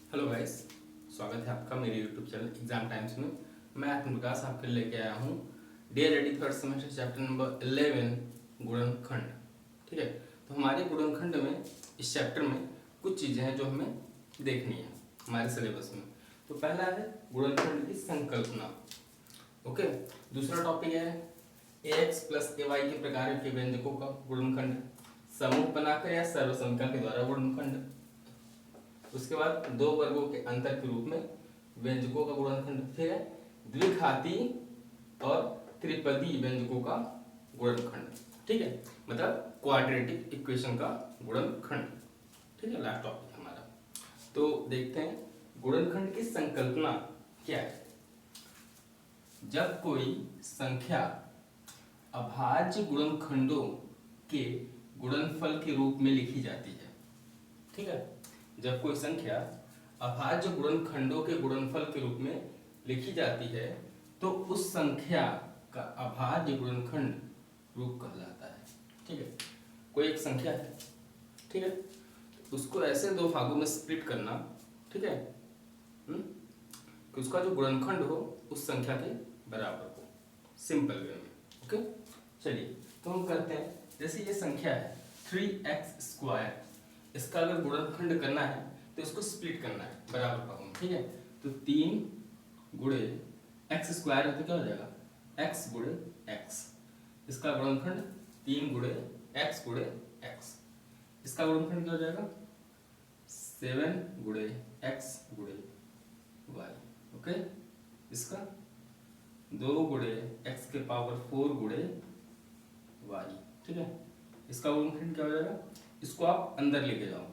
Hello guys, स्वागत है आपका मेरे यूट्यूब चैनल एग्जाम टाइम्स में। मैं आत्म प्रकाश आपके लेके आया हूँ डियर रेडी थर्ड सेमेस्टर चैप्टर नंबर 11 गुणनखंड। ठीक है, तो हमारे गुणनखंड में इस चैप्टर में कुछ चीज़ें हैं जो हमें देखनी है हमारे सिलेबस में। तो पहला है गुणनखंड की संकल्पना। ओके, दूसरा टॉपिक है ax प्लस ay के प्रकार के व्यंजकों का गुणनखंड, समूह बनाकर या सर्वसंख्या के द्वारा गुणनखंड। उसके बाद दो वर्गों के अंतर के रूप में व्यंजकों का गुणनखंड, फिर है द्विघाती और त्रिपदी व्यंजकों का गुणनखंड। ठीक है, मतलब क्वाड्रेटिक इक्वेशन का गुणनखंड। ठीक है, लास्ट टॉपिक हमारा। तो देखते हैं गुणनखंड की संकल्पना क्या है। जब कोई संख्या अभाज्य गुणनखंडों के गुणनफल के रूप में लिखी जाती है। ठीक है, जब कोई संख्या अभाज्य गुणनखंडों के गुणनफल के रूप में लिखी जाती है तो उस संख्या का अभाज्य गुणनखंड रूप कहलाता है। ठीक है, कोई एक संख्या है, ठीक है, तो उसको ऐसे दो भागों में स्प्लिट करना, ठीक है, कि उसका जो गुणनखंड हो उस संख्या के बराबर हो, सिंपल वे में। ओके, चलिए तो हम करते हैं। जैसे ये संख्या है 3x², इसका अगर गुणनखंड करना है तो इसको स्प्लिट करना है बराबर भागों में। ठीक है, तो 3 गुणे x² है तो क्या हो जाएगा x गुणे x। इसका गुणनखंड 3 गुणे x गुणे x। इसका गुणनखंड क्या हो जाएगा 7 गुणे x गुणे y। ओके, इसका 2 गुणे x के पावर 4 गुणे y। ठीक है, इसका गुणनखंड क्या हो जाएगा, इसको आप अंदर लेके जाओ।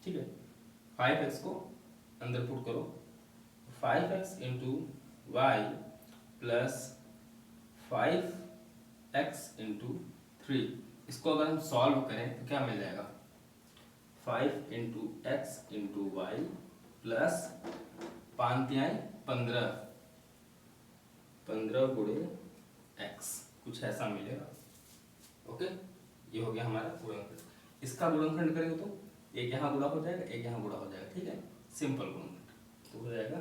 ठीक है, 5x को अंदर पुट करो, 5x into y plus 5x into 3। इसको अगर हम सॉल्व करें तो क्या मिल जाएगा 5 into x into y plus 5×15 15 गुणे x, कुछ ऐसा मिलेगा। ओके, ये हो गया हमारा गुणनखंड। इसका गुणनखंड करेंगे तो एक यहाँ गुणा हो जाएगा, एक यहाँ गुणा हो जाएगा। ठीक है, सिंपल गुणनखंड तो हो जाएगा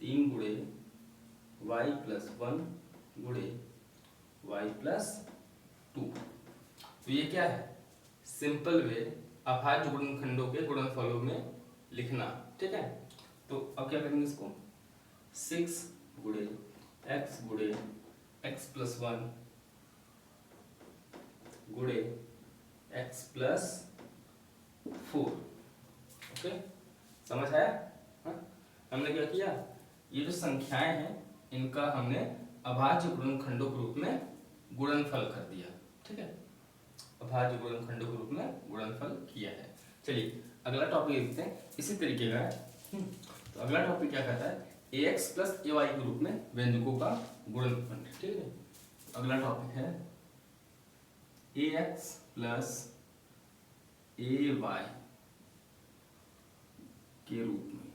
3 गुणे y प्लस 1 गुणे y प्लस 2। तो ये क्या है, सिंपल वे अभाज्य गुणनखंडों के गुणनफलों में लिखना। ठीक है, तो अब क्या करेंगे इसको 6 गुणे x गुणे x प्लस 1 गुणे x प्लस 4। ओके, समझ आया? हाँ? हमने क्या किया, ये जो संख्याएं हैं इनका हमने अभाज्य गुणनखंडों के रूप में गुणनफल कर दिया। ठीक है, अभाज्य गुणनखंडों के रूप में गुणनफल किया है। चलिए अगला टॉपिक देखते हैं, इसी तरीके का है। तो अगला टॉपिक क्या कहता है ax प्लस ay के रूप में व्यंजकों का गुणनखंड। ठीक है, अगला टॉपिक है ax प्लस ay के रूप में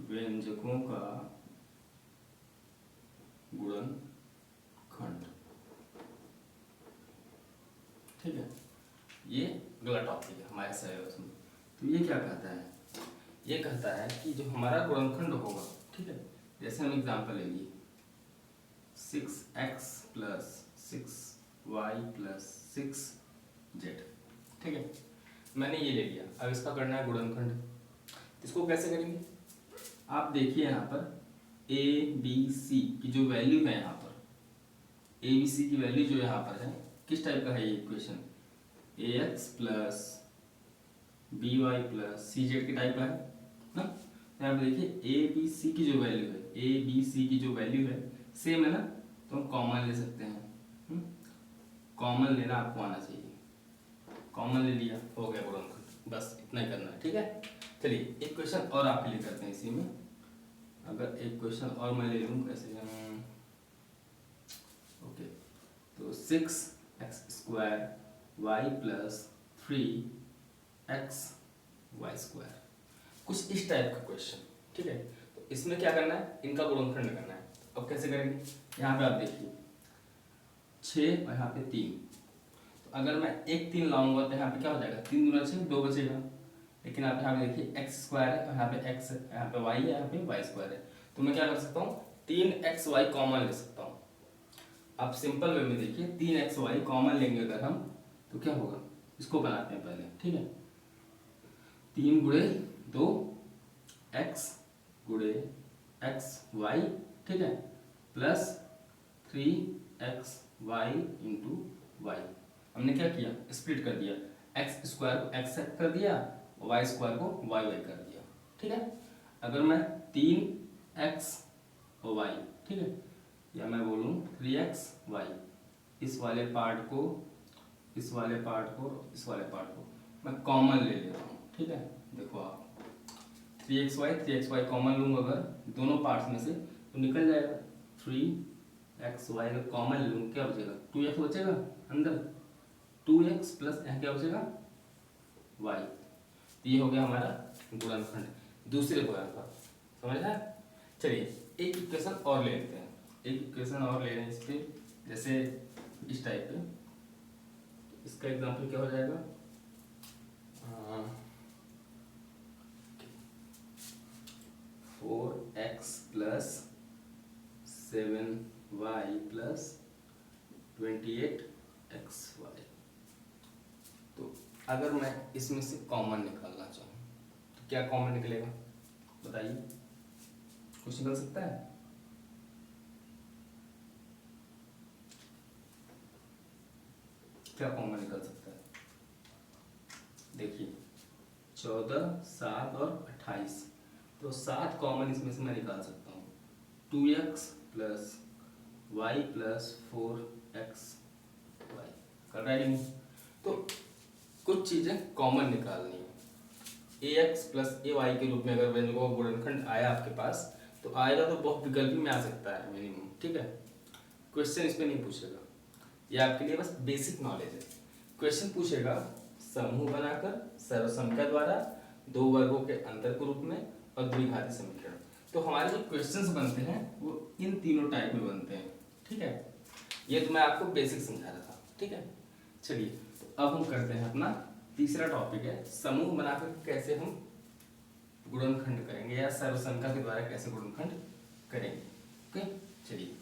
व्यंजकों का गुणनखंड। ठीक है, ये अगला टॉपिक है हमारे सिलेबस में। तो ये क्या कहता है, ये कहता है कि जो हमारा गुणनखंड होगा, ठीक है, जैसे हम एग्जांपल लेंगे 6x plus 6y plus 6z। ठीक है, मैंने ये ले लिया, अब इसका करना है गुणनखंड। इसको कैसे करेंगे, आप देखिए यहाँ पर a b c की जो वैल्यू है, यहाँ पर a b c की वैल्यू जो यहाँ पर है किस टाइप का है ये equation, ax plus by plus cz के टाइप का है ना। यहाँ पर देखिए a b c की जो वैल्यू है, a b c की जो वैल्यू है सेम है ना, तो हम कॉमन ले सकते हैं। कॉमन लेना आपको आना चाहिए, कॉमन ले लिया, हो गया गुणनखंड। बस इतना ही करना है। ठीक है, चलिए एक क्वेश्चन और आपके लिए करते हैं इसी में। अगर एक क्वेश्चन और मैं ले लूँ कैसे, ओके, तो 6x² y plus 3x y², कुछ इस टाइप का क्वेश्चन। ठीक है, तो इसमें क्या करना है, इनका गुणनखंड करना है। अब कैसे करेंगे, यहाँ पे आप देखिए 6 और यहाँ पे 3, तो अगर मैं एक 3 लाऊंगा तो यहाँ पे क्या हो जाएगा, 3 दूना 6, 2 बचेगा। लेकिन आप यहाँ पे देखिए एक्स स्क्वायर है, यहाँ पे एक्स है, यहाँ पे वाई है, यहाँ पे वाई स्क्वायर है। तो मैं क्या कर सकता हूँ, 3xy कॉमन ले सकता हूँ। आप सिंपल वे में देखिए, 3xy कॉमन लेंगे अगर हम तो क्या होगा, इसको बनाते हैं पहले, ठीक है। 3 गुणे 2 x गुणे एक्स वाई, ठीक है, प्लस 3xy इंटू वाई। हमने क्या किया, स्प्लिट कर दिया, एक्स स्क्वायर को एक्स कर दिया, वाई स्क्वायर को वाई वाई कर दिया, ठीक है। अगर मैं 3x वाई, ठीक है, या मैं बोलूँ 3xy, इस वाले पार्ट को, इस वाले पार्ट को, इस वाले पार्ट को मैं कॉमन ले लेता हूँ, ठीक है। देखो आप 3xy कॉमन लूँगा अगर दोनों पार्ट्स में से तो निकल जाएगा, 3xy अगर कॉमन ले लूँ क्या बचेगा, 2x बचेगा अंदर, 2x प्लस यहाँ क्या बचेगा y। तो ये हो गया हमारा गुणनखंड दूसरे गुणन का, समझ आया। चलिए एक इक्वेशन और ले लेते हैं, एक इक्वेशन और ले रहे हैं इस पे, जैसे इस टाइप पे। इसका एग्जांपल क्या हो जाएगा, 4x plus 7y plus 28xy। तो अगर मैं इसमें से कॉमन निकालना चाहूँ तो क्या कॉमन निकलेगा, बताइए, कुछ निकल सकता है। क्या कॉमन निकल सकता है, देखिए 14, 7 और 28, तो 7 कॉमन इसमें से मैं निकाल सकता हूँ, 2x plus Y plus 4xy, कर रहा है नहीं। तो कुछ चीज़ें कॉमन निकालनी है, ax प्लस ay के रूप में अगर व्यंजकों का गुणनखंड आया आपके पास तो आएगा तो बहुत विकल्प में आ सकता है मिनिमम, ठीक है। क्वेश्चन इसमें नहीं पूछेगा, ये आपके लिए बस बेसिक नॉलेज है। क्वेश्चन पूछेगा समूह बनाकर सर्वसंख्या द्वारा दो वर्गों के अंतर के रूप में और द्विघाती समीकरण। तो हमारे जो क्वेश्चंस बनते हैं वो इन तीनों टाइप में बनते हैं, ठीक है। ये तो मैं आपको बेसिक समझा रहा था, ठीक है। चलिए तो अब हम करते हैं अपना तीसरा टॉपिक है, समूह बनाकर कैसे हम गुणनखंड करेंगे या सर्वसंख्या के द्वारा कैसे गुणनखंड करेंगे। ओके चलिए।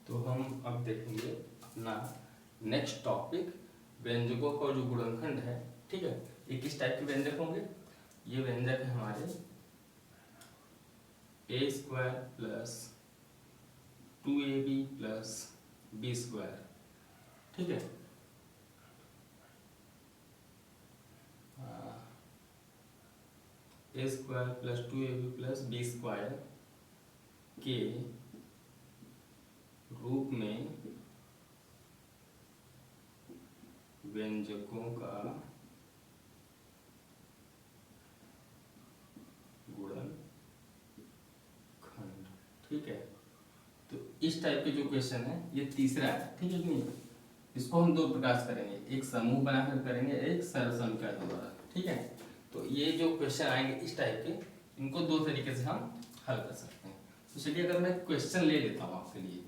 तो हम अब देखेंगे अपना नेक्स्ट टॉपिक, व्यंजकों का जो गुणनखंड है, ठीक है। ये किस टाइप के व्यंजक होंगे, ये व्यंजक है हमारे a square plus 2ab plus b square, ठीक है। a square plus 2ab plus b square के रूप में व्यंजकों का गुणनखंड, ठीक है। तो इस टाइप के जो क्वेश्चन है ये तीसरा है, ठीक है कि नहीं। इसको हम दो प्रकार से करेंगे, एक समूह बनाकर करेंगे, एक सर्वसंख्या द्वारा, ठीक है। तो ये जो क्वेश्चन आएंगे इस टाइप के, इनको दो तरीके से हम हल कर सकते हैं। तो चलिए अगर मैं क्वेश्चन ले लेता हूँ आपके लिए,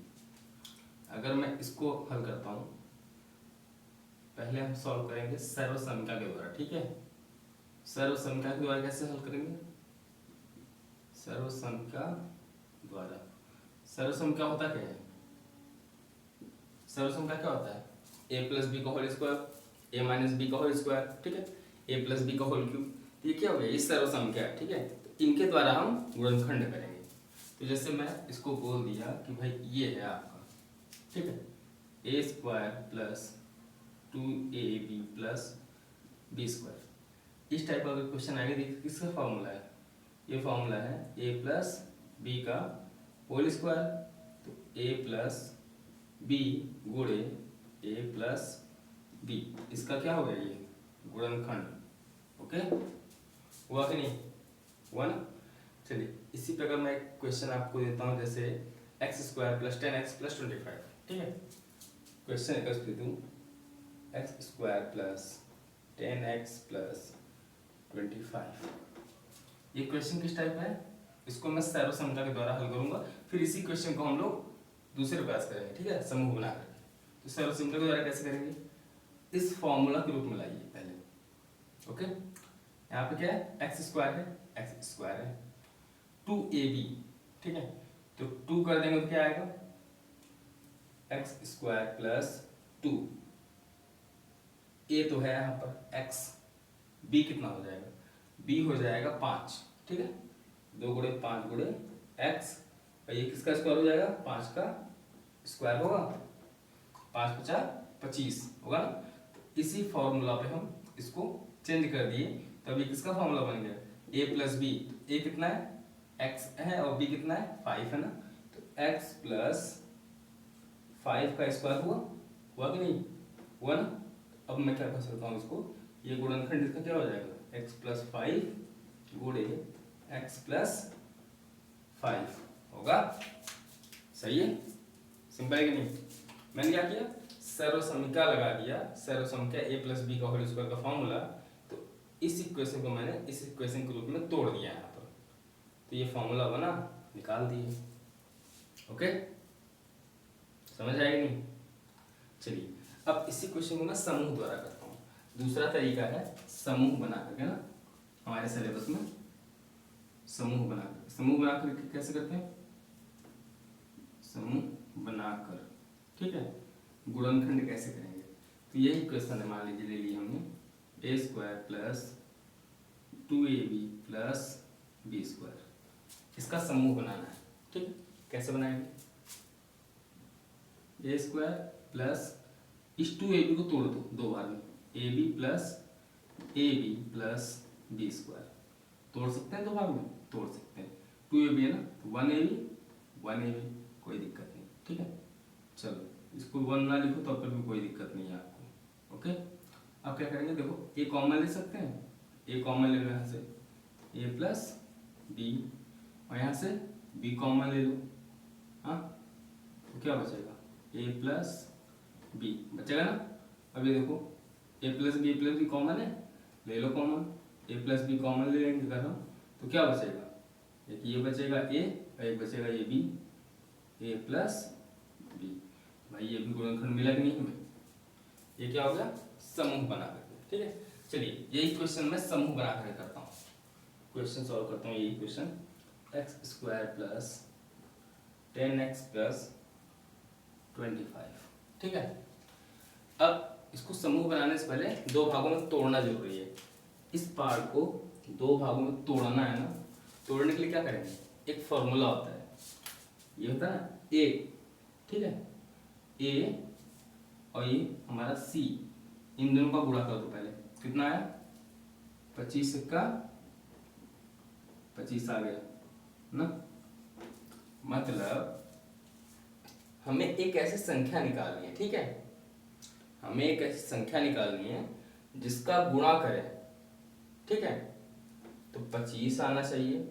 अगर मैं इसको हल करता हूँ, पहले हम सॉल्व करेंगे सर्वसंख्या के द्वारा, ठीक है। सर्वसंख्या के द्वारा कैसे हल करेंगे, सर्वसंख्या द्वारा, सर्वसंख्या होता क्या है, सर्वसंख्या क्या होता है, a प्लस बी का whole square, a minus b का होल स्क्वायर, ठीक है, a प्लस बी का होल क्यूब। तो ये क्या हो गया, ये सर्वसंख्या है, ठीक है। तो इनके द्वारा हम गुणनखंड करेंगे। तो जैसे मैं इसको बोल दिया कि भाई ये है आपका, ठीक है, a square plus 2ab plus B square. इस टाइप का अगर क्वेश्चन आएगा, देखिए किसका फॉर्मूला है, ये फॉर्मूला है a प्लस बी का होल स्क्वायर, तो a प्लस बी गुणे ए प्लस बी, इसका क्या हो गया ये गुणनखंड। ओके, हुआ कि नहीं, हुआ ना। चलिए इसी प्रकार मैं एक क्वेश्चन आपको देता हूँ, जैसे x square plus 10x plus 25, ठीक है। क्वेश्चन है कर दूँ, x square plus 10x plus 25, ये क्वेश्चन किस टाइप है, इसको मैं सैरो समझा के द्वारा हल करूंगा, फिर इसी क्वेश्चन को हम लोग दूसरे प्रयास करेंगे, ठीक है, समूह बना करके। तो सैरो समझा के द्वारा कैसे करेंगे, इस फॉर्मूला के रूप में लाइए पहले। ओके, यहाँ पे क्या है, एक्स स्क्वायर है, एक्स स्क्वायर है 2ab, ठीक है, तो 2 कर देंगे तो क्या आएगा, एक्स स्क्वायर प्लस 2, ए तो है यहाँ पर x, b कितना हो जाएगा, b हो जाएगा 5, ठीक है, 2 गुणे 5 गुणे x, और ये किसका स्क्वायर हो जाएगा, 5 का स्क्वायर होगा, 5 5 25 होगा ना। तो इसी फॉर्मूला पे हम इसको चेंज कर दिए, तो अभी किसका फॉर्मूला बन गया, a प्लस बी, ए कितना है, x है, और b कितना है, 5 है ना, तो x प्लस 5 का स्क्वायर हुआ कि नहीं, हुआ ना। अब मैं क्या कर सकता हूँ इसको, ये गुणनखंड इसका क्या हो जाएगा, x प्लस 5 गुणे x प्लस 5 होगा, सही है, सिंपल है कि नहीं। मैंने क्या किया, सर्वसमीका लगा दिया, सर्वसमीका a प्लस बी का होल स्क्वायर का फॉर्मूला, तो इस इक्वेशन को मैंने इस इक्वेशन के रूप में तोड़ दिया यहाँ पर, तो ये फॉर्मूला बना, निकाल दिए। ओके, समझ आएगी नहीं। चलिए अब इसी क्वेश्चन को मैं समूह द्वारा करता हूँ, दूसरा तरीका है समूह बना करके ना, हमारे सिलेबस में समूह बना करके कैसे करते हैं, समूह बनाकर, ठीक है, गुणनखंड कैसे करेंगे, तो यही क्वेश्चन है, मान लीजिए ले लिया हमने, A square plus 2ab plus B square, इसका समूह बनाना है, ठीक है, कैसे बनाएंगे, ए स्क्वायर प्लस इस 2ab को तोड़ दो दो बार में, ab प्लस बी स्क्वायर, तोड़ सकते हैं दो भाग में, तोड़ सकते हैं, 2ab है ना, तो 1ab, कोई दिक्कत नहीं, ठीक है। चलो इसको 1 ना लिखो तो फिर भी कोई दिक्कत नहीं है आपको। ओके, अब क्या करेंगे, देखो a कॉमन ले सकते हैं, a कॉमन ले लो यहाँ से, a प्लस बी, और यहाँ से b कॉमन ले लो, हाँ, तो क्या बचेगा, a प्लस बी बचेगा ना। अब ये देखो a प्लस बी कॉमन है, ले लो common, a plus B common ले लेंगे अगर हम, तो क्या बचेगा, एक ये बचेगा a और एक बचेगा ये b, a प्लस बी, भाई ये भी गुणनखंड मिला कि नहीं हमें, ये क्या हो गया, समूह बना करके, ठीक है। चलिए यही क्वेश्चन मैं समूह बना करके करता हूँ, क्वेश्चन सॉल्व करता हूँ, यही question, x square plus 10x plus 25, ठीक है। अब इसको समूह बनाने से पहले दो भागों में तोड़ना जरूरी है, इस पार्ट को दो भागों में तोड़ना है ना, तोड़ने के लिए क्या करेंगे, एक फॉर्मूला होता है, ये होता है ना a, ठीक है, a और ये हमारा c, इन दोनों का गुणा कर दो पहले, कितना आया, 25 का 25 आ गया ना, मतलब हमें एक ऐसी संख्या निकालनी है, ठीक है, हमें एक ऐसी संख्या निकालनी है जिसका गुणा करें, ठीक है, तो 25 आना चाहिए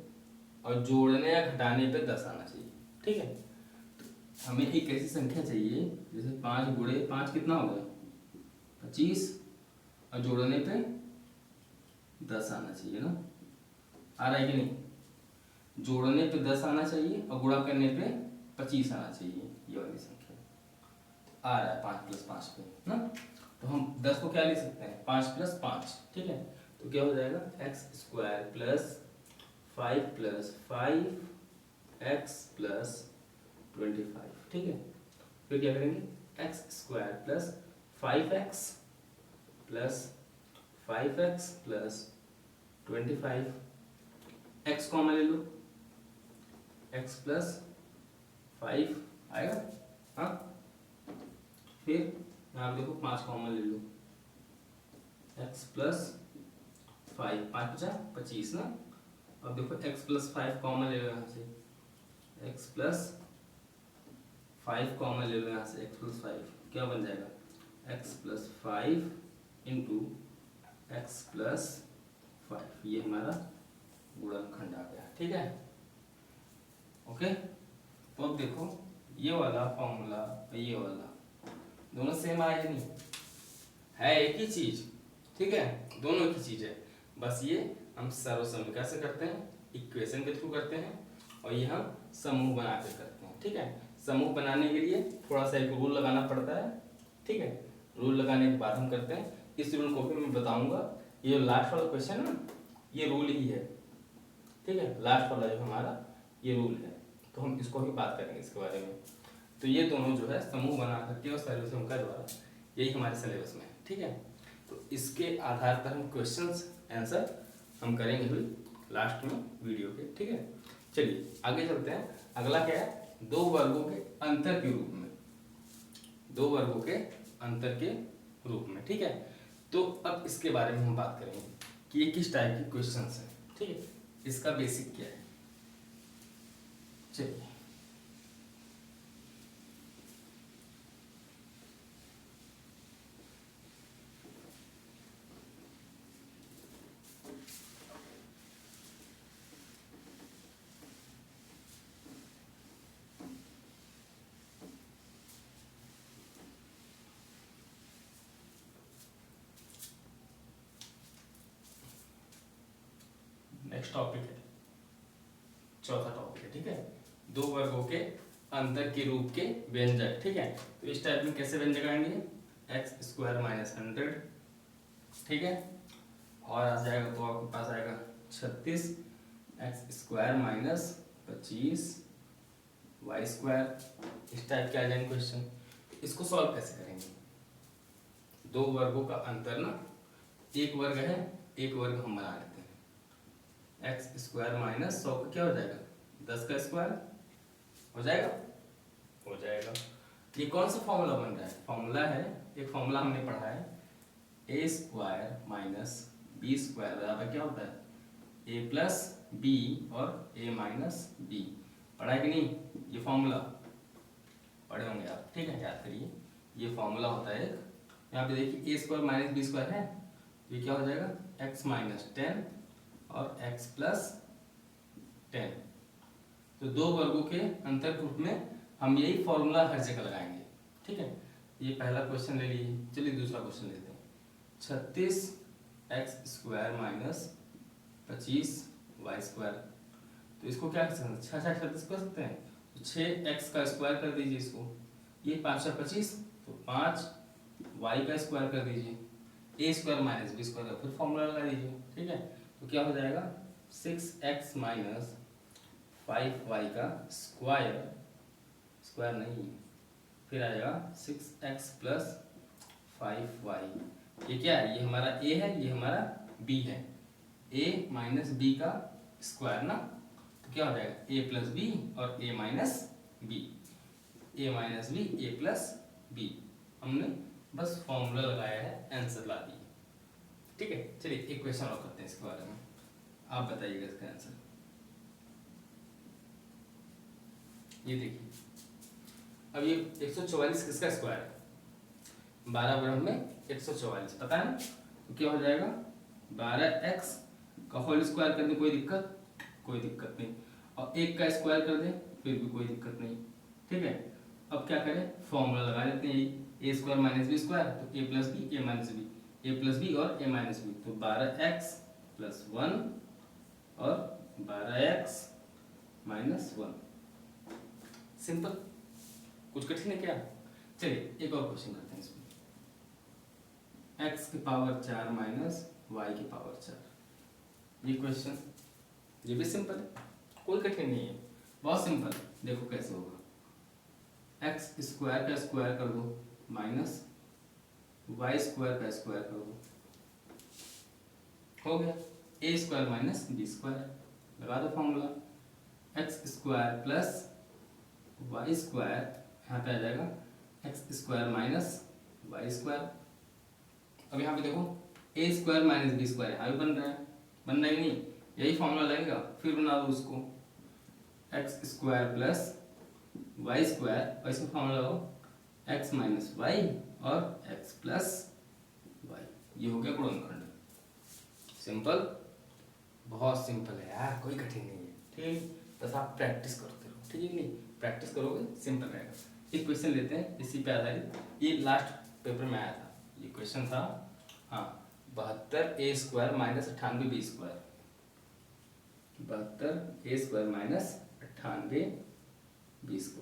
और जोड़ने या घटाने पे 10 आना चाहिए, ठीक है। तो हमें एक ऐसी संख्या चाहिए जैसे 5 गुणे 5 कितना हो गया, 25, और जोड़ने पे 10 आना चाहिए ना, आ रहा है कि नहीं, जोड़ने पे 10 आना चाहिए और गुणा करने पे 25 आना चाहिए, ये वाली संख्या आ रहा है 5 प्लस 5 पे ना, तो हम 10 को क्या ले सकते हैं, 5 प्लस 5, ठीक है, तो क्या हो जाएगा, x square plus 5 plus 5x plus 25, ठीक है। फिर क्या करेंगे, x square plus 5x plus 5x plus 25, x common ले लो, x प्लस 5 आएगा, हाँ, फिर यहाँ देखो 5 कॉमन ले लो, x प्लस 5, 5 बचा 25 ना, अब देखो x प्लस 5 कॉमन ले लो यहाँ से, x प्लस 5 कॉमन ले लो यहाँ से, x प्लस 5 क्या बन जाएगा x plus 5 into x plus 5, ये हमारा गुणनखंड आ गया। ठीक है, ओके। तो अब देखो ये वाला फॉर्मूला और ये वाला दोनों सेम आए नहीं, है एक ही चीज। ठीक है, दोनों एक ही चीज है, बस ये हम सर्वसमीकरण से करते हैं, इक्वेशन के थ्रू करते हैं, और ये हम समूह बना के करते हैं। ठीक है, समूह बनाने के लिए थोड़ा सा एक रूल लगाना पड़ता है। ठीक है, रूल लगाने के बाद हम करते हैं। इस रूल को भी मैं बताऊंगा, ये लास्ट वाला क्वेश्चन है ना, ये रूल ही है। ठीक है, लास्ट वाला जो हमारा ये रूल है, तो हम इसको भी बात करेंगे इसके बारे में। तो ये दोनों जो है समूह बना करके और सर्वसम का द्वारा, यही हमारे सिलेबस में है। ठीक है, तो इसके आधार पर हम क्वेश्चंस आंसर हम करेंगे भी लास्ट में वीडियो के। ठीक है, चलिए आगे चलते हैं। अगला क्या है, दो वर्गों के अंतर के रूप में, दो वर्गों के अंतर के रूप में। ठीक है, तो अब इसके बारे में हम बात करेंगे कि ये किस टाइप के क्वेश्चंस हैं। ठीक है, इसका बेसिक क्या है। चलिए नेक्स्ट टॉपिक है, चौथा टॉपिक है। ठीक है, दो वर्गों के अंतर के रूप के व्यंजक। ठीक है, तो इस टाइप में कैसे व्यंजक आएंगे, एक्स स्क्वायर माइनस 100। ठीक है, और आ जाएगा तो आपके पास आएगा 36 x square minus 25 y square. इस टाइप के आ जाएंगे क्वेश्चन। इसको सॉल्व कैसे करेंगे, दो वर्गों का अंतर ना, एक वर्ग है, एक वर्ग हम बना लेते हैं। एक्स स्क्वायर माइनस 100 का क्या हो जाएगा, 10 का स्क्वायर हो जाएगा, हो जाएगा। ये कौन सा फॉर्मूला बन रहा है, फॉर्मूला है, एक फॉर्मूला हमने पढ़ा है, ए स्क्वायर माइनस बी स्क्वायर बराबर क्या होता है, ए प्लस बी और ए माइनस बी। पढ़ा है कि नहीं, ये फॉर्मूला पढ़े होंगे आप। ठीक है, याद करिए, ये फॉर्मूला होता है एक। यहाँ पे देखिए ए स्क्वायर माइनस बी स्क्वायर है, तो ये क्या हो जाएगा, एक्स माइनस 10 और एक्स प्लस 10। तो दो वर्गों के अंतर के रूप में हम यही फॉर्मूला हर जगह लगाएंगे। ठीक है, ये पहला क्वेश्चन ले लीजिए। चलिए दूसरा क्वेश्चन लेते हैं, 36 x square minus 25 y square. तो इसको क्या कर सकते हैं, 6 36 कर सकते हैं, तो 6x का स्क्वायर कर दीजिए इसको, ये 5 और 25 तो 5 y का स्क्वायर कर दीजिए, ए स्क्वायर माइनस बी स्क्वायर का फिर फॉर्मूला लगा दीजिए। ठीक है, तो क्या हो जाएगा 6x माइनस 5y का स्क्वायर, स्क्वायर नहीं, फिर आएगा 6x प्लस 5y। ये क्या है, ये हमारा a है, ये हमारा b है, a माइनस b का स्क्वायर ना, तो क्या हो जाएगा a प्लस बी और a minus b, a minus b a plus b. हमने बस फॉर्मूला लगाया है, आंसर ला दिए। ठीक है, चलिए एक क्वेश्चन और करते हैं इसके बारे में, आप बताइएगा इसका आंसर। ये देखिए, अब ये 144 किसका स्क्वायर है, 12 ब्रह्म में 144 पता है ना, तो क्या हो जाएगा 12x का होल स्क्वायर कर दें, कोई दिक्कत, कोई दिक्कत नहीं, और एक का स्क्वायर कर दें फिर भी कोई दिक्कत नहीं। ठीक है, अब क्या करें, फॉर्मूला लगा लेते हैं, ए स्क्वायर माइनस बी स्क्वायर, तो ए प्लस बी ए माइनस बी, ए प्लस बी और ए माइनस बी, तो 12x प्लस 1 और 12x माइनस 1। सिंपल, कुछ कठिन है क्या। चलिए एक और क्वेश्चन करते हैं इसमें, x की पावर 4 माइनस y की पावर 4। ये क्वेश्चन, ये भी सिंपल है, कोई कठिन नहीं है, बहुत सिंपल। देखो कैसे होगा, एक्स स्क्वायर का स्क्वायर कर दो माइनस वाई स्क्वायर का स्क्वायर कर दो, हो गया a square minus b square, लगा दो formula, x square plus y square, यहाँ पे आ जाएगा x square minus y square. अब यहाँ पे देखो a square minus b square यहाँ भी बन रहा है, बन रहा है नहीं, यही फॉर्मूला लगेगा, फिर बना दो उसको, x square plus y square और इसमें फॉर्मूला लगाओ एक्स माइनस वाई और एक्स प्लस वाई, ये हो गया गुणनखंड। सिंपल, बहुत सिंपल है यार, कोई कठिन नहीं है, ठीक है। बस आप प्रैक्टिस करते रहो, ठीक है नहीं, प्रैक्टिस करोगे सिंपल रहेगा। एक क्वेश्चन लेते हैं इसी पे आधारित, ये लास्ट पेपर में आया था, ये क्वेश्चन था हाँ 72a² minus 98b², 72a² minus 98b²,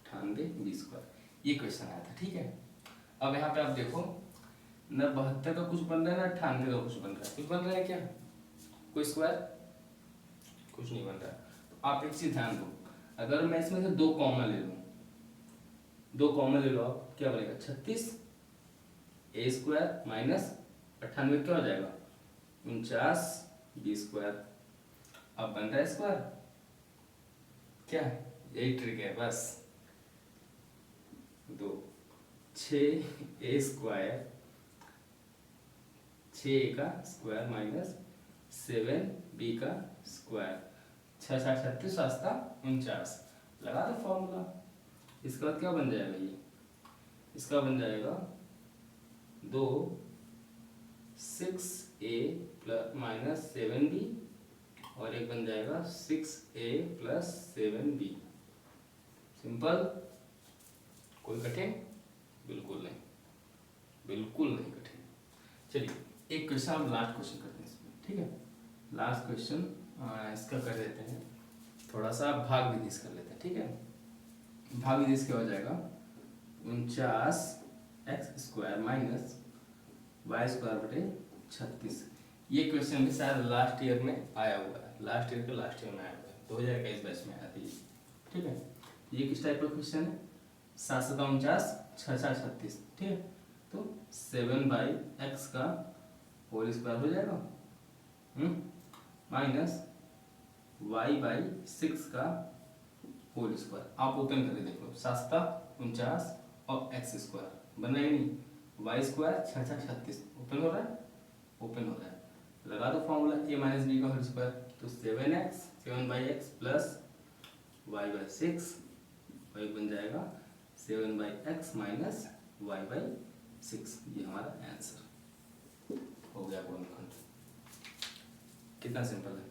98b², ये क्वेश्चन आया था, ठीक है। अब यहाँ पे आप देखो न 72 का कुछ बन रहा है ना 98 का कुछ बन रहा है, कुछ बन रहा है क्या, कोई स्क्वायर कुछ नहीं बन रहा है। तो आप एक चीज ध्यान दो, अगर मैं इसमें से 2 कॉमन ले लूँ, 2 कॉमन ले लो आप, क्या बनेगा 36a² माइनस 98 क्या हो जाएगा 49b²। अब बन रहा है स्क्वायर, क्या यही ट्रिक है बस। 2 6a² 6a का स्क्वायर माइनस 7b का स्क्वायर, 6 6 36 सास्ता 49, लगा दो फॉर्मूला। इसके बाद क्या बन जाएगा ये, इसका बन जाएगा 2 6a प्लस माइनस 7b और एक बन जाएगा 6a प्लस 7b। सिंपल, कोई कठिन बिल्कुल नहीं, बिल्कुल नहीं कठिन। चलिए एक क्वेश्चन हम लास्ट क्वेश्चन करते हैं इसमें, ठीक है। लास्ट क्वेश्चन इसका कर देते हैं, थोड़ा सा भाग विधि कर लेते हैं, ठीक है। भाग विधि क्या हो जाएगा 49x² माइनस y² बटे 36। ये क्वेश्चन भी शायद लास्ट ईयर में आया हुआ है, लास्ट ईयर के लास्ट ईयर में आया हुआ है, 2021 बैच में आया था ये, ठीक है। ये किस टाइप का क्वेश्चन है, 7 7 49 6 6 36, ठीक है। तो 7/x का होल स्क्वायर हो जाएगा माइनस y/6 का होल स्क्वायर। आप ओपन करके देखो, 7 49 और x² बन रहा है नहीं, y² 6 6 36 ओपन हो रहा है, ओपन हो रहा है। लगा दो फॉर्मूला a माइनस b का होल स्क्वायर, तो 7/x प्लस y/6 वही बन जाएगा 7/x माइनस y/6। ये हमारा आंसर हो गया गुणनखंड। कितना सिंपल है,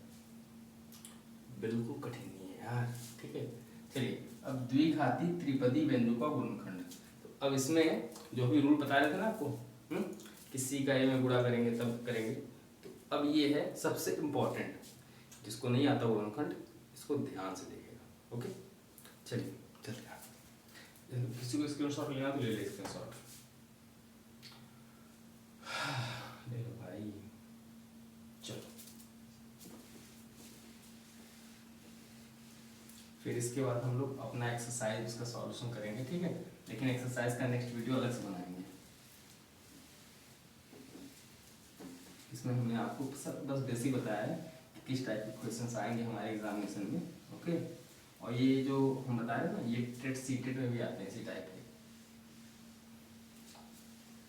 बिल्कुल कठिन नहीं है यार, ठीक है। चलिए अब द्विघाती त्रिपदी व्यंजकों का गुणनखंड। तो अब इसमें जो भी रूल बता रहे थे ना आपको, कि c का a में गुणा करेंगे तब करेंगे, तो अब ये है सबसे इम्पोर्टेंट, जिसको नहीं आता गुणनखंड इसको ध्यान से देखेगा, ओके। चलिए चलते हैं, किसी को स्क्रीनशॉट लेना तो ले ले स्क्रीनशॉट, ले लो भाई। चलो फिर इसके बाद हम लोग अपना एक्सरसाइज उसका सॉल्यूशन करेंगे, ठीक है। लेकिन एक्सरसाइज का नेक्स्ट वीडियो अलग से बनाएंगे। इसमें हमने आपको बस बेसिक बताया है कि किस टाइप के क्वेश्चंस आएंगे हमारे एग्जामिनेशन में, ओके। और ये जो हम बता रहे हैं ना, ये टेट सीटेट में भी आते हैं इसी टाइप के,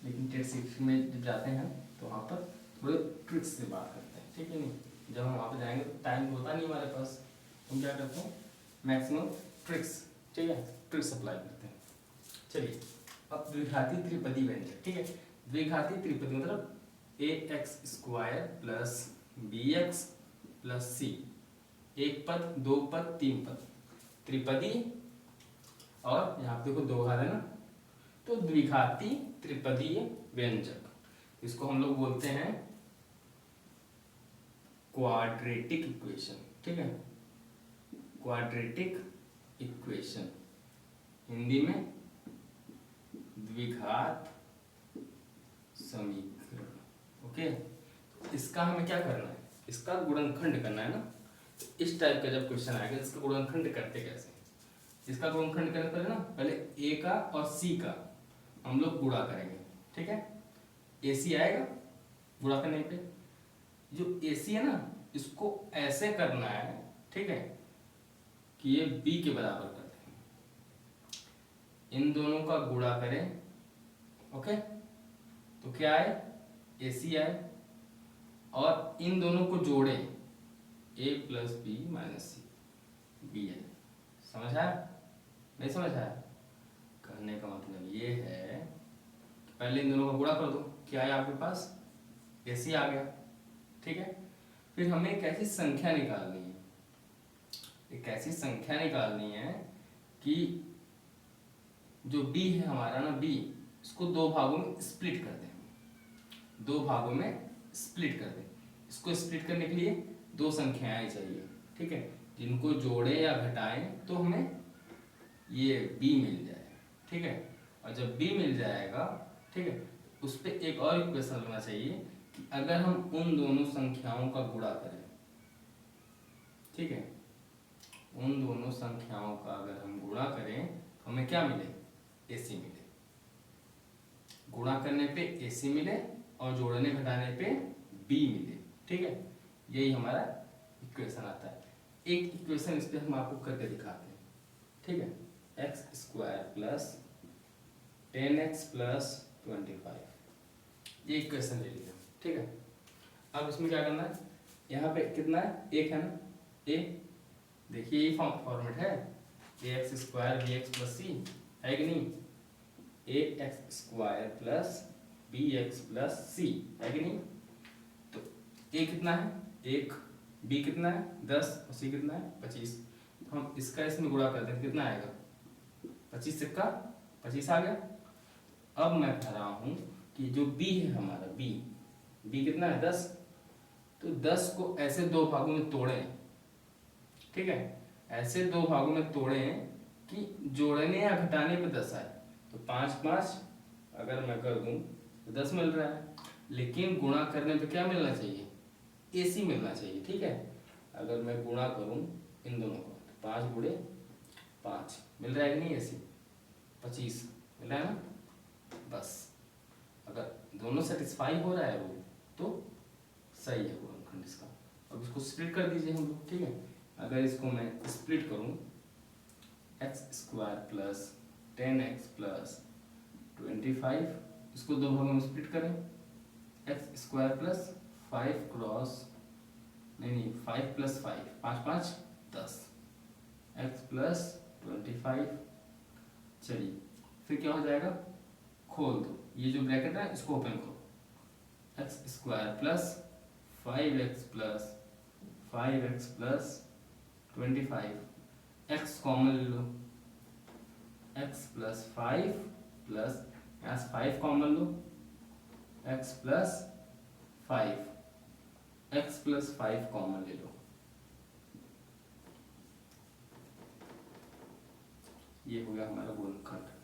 लेकिन टेट सीटेट में जब जाते हैं तो वहाँ पर थोड़े ट्रिक्स से बात करते हैं, ठीक है नहीं। जब हम वहाँ पर जाएंगे तो टाइम होता नहीं हमारे पास, हम क्या करते हैं मैक्सिमम ट्रिक्स, ठीक है, ट्रिक्स अप्लाई करते हैं। चलिए अब द्विघाती त्रिपदी व्यंजक, ठीक है। द्विघाती त्रिपदी मतलब ax² plus bx plus c, एक पद, 2 पद, 3 पद, त्रिपदी, और यहाँ पे देखो 2 घात है ना, तो द्विघाती त्रिपदीय व्यंजक। इसको हम लोग बोलते हैं क्वाड्रेटिक इक्वेशन, ठीक है, क्वाड्रेटिक इक्वेशन, हिंदी में द्विघात समीकरण, ओके। इसका हमें क्या करना है, इसका गुणनखंड करना है ना। तो इस टाइप का जब क्वेश्चन आएगा इसका गुणनखंड करते कैसे, इसका गुणनखंड करने पहले ना, पहले a का और c का हम लोग गुणा करेंगे, ठीक है। ac आएगा गुणा करने पे, जो ac है ना इसको ऐसे करना है, ठीक है, कि ये b के बराबर कर दें, इन दोनों का गुणा करें, ओके। तो क्या आए AC आए, और इन दोनों को जोड़ें a plus b minus c, b है, समझ आया। नहीं समझ आया? कहने का मतलब ये है कि पहले इन दोनों का गुणा कर दो, क्या है आपके पास, AC आ गया, ठीक है। फिर हमें एक ऐसी संख्या निकालनी है, एक ऐसी संख्या निकालनी है कि जो B है हमारा ना, B, इसको दो भागों में स्प्लिट कर दें, दो भागों में स्प्लिट कर दें। इसको स्प्लिट करने के लिए दो संख्याएं चाहिए, ठीक है, जिनको जोड़ें या घटाएं तो हमें ये B मिल जाए, ठीक है। और जब B मिल जाएगा, ठीक है, उस पर एक और इक्वेशन लगना चाहिए कि अगर हम उन दोनों संख्याओं का गुणा करें, ठीक है, उन दोनों संख्याओं का अगर हम गुणा करें तो हमें क्या मिले, AC मिले। गुणा करने पे AC मिले और जोड़ने घटाने पे B मिले, ठीक है। यही हमारा इक्वेशन आता है। एक इक्वेशन इस पे हम आपको करके दिखाते हैं, ठीक है। x² प्लस 10x प्लस 25, ये इक्वेशन ले लिया, ठीक है। अब इसमें क्या करना है, यहाँ पे कितना है, एक है ना, a, देखिए ये फॉर्मेट है, ax² bx प्लस c, है कि नहीं, ax² plus bx plus c, है कि नहीं। तो a कितना है, 1, b कितना है, 10, और c कितना है, 25। तो हम इसका इसमें गुणा करते हैं, कितना आएगा, 25 सिक्का 25 आ गया। अब मैं कह रहा हूँ कि जो b है हमारा, b कितना है, 10, तो 10 को ऐसे दो भागों में तोड़ें, ठीक है, ऐसे दो भागों में तोड़ें कि जोड़ने या घटाने पे 10 आए। तो 5 5 अगर मैं कर दूं तो 10 मिल रहा है, लेकिन गुणा करने पे क्या मिलना चाहिए, AC मिलना चाहिए, ठीक है। अगर मैं गुणा करूं इन दोनों को, तो 5 गुणे 5 मिल रहा है कि नहीं, AC 25 मिल रहा है ना। बस अगर दोनों सेटिस्फाई हो रहा है वो तो सही है गुणनखंड इसका। अब इसको स्प्लिट कर दीजिए हम लोग, ठीक है। अगर इसको मैं स्प्लिट करूं, x² प्लस 10x प्लस 25, इसको दो भागों में स्प्लिट करें, x² प्लस 5 क्रॉस, नहीं 5 प्लस 5, 5 5 10, x प्लस 25, चलिए फिर क्या हो जाएगा, खोल दो ये जो ब्रैकेट है इसको ओपन करो, x² plus 5x plus 5x plus 25, x common ले लो, x प्लस 5 प्लस यहाँ से 5 कॉमन लो, x plus 5, x plus 5 common ले लो, ये हो गया हमारा गुणनखंड।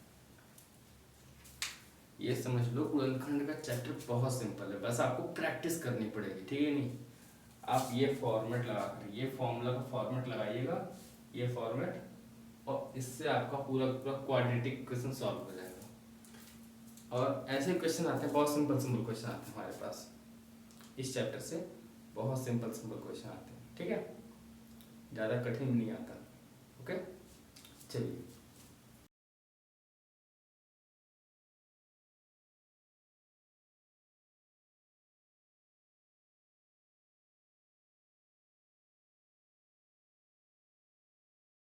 ये समझ लो गुणनखंड का चैप्टर बहुत सिंपल है, बस आपको प्रैक्टिस करनी पड़ेगी, ठीक है। नहीं आप ये फॉर्मेट लगा कर, ये फॉर्मूला का फॉर्मेट लगाइएगा, ये फॉर्मेट, और इससे आपका पूरा पूरा क्वाड्रेटिक इक्वेशन सॉल्व हो जाएगा। और ऐसे क्वेश्चन आते हैं, बहुत सिंपल सिंपल क्वेश्चन आते हैं हमारे पास इस चैप्टर से, बहुत सिंपल सिंपल क्वेश्चन आते हैं, ठीक है, ज़्यादा कठिन नहीं आता, ओके। चलिए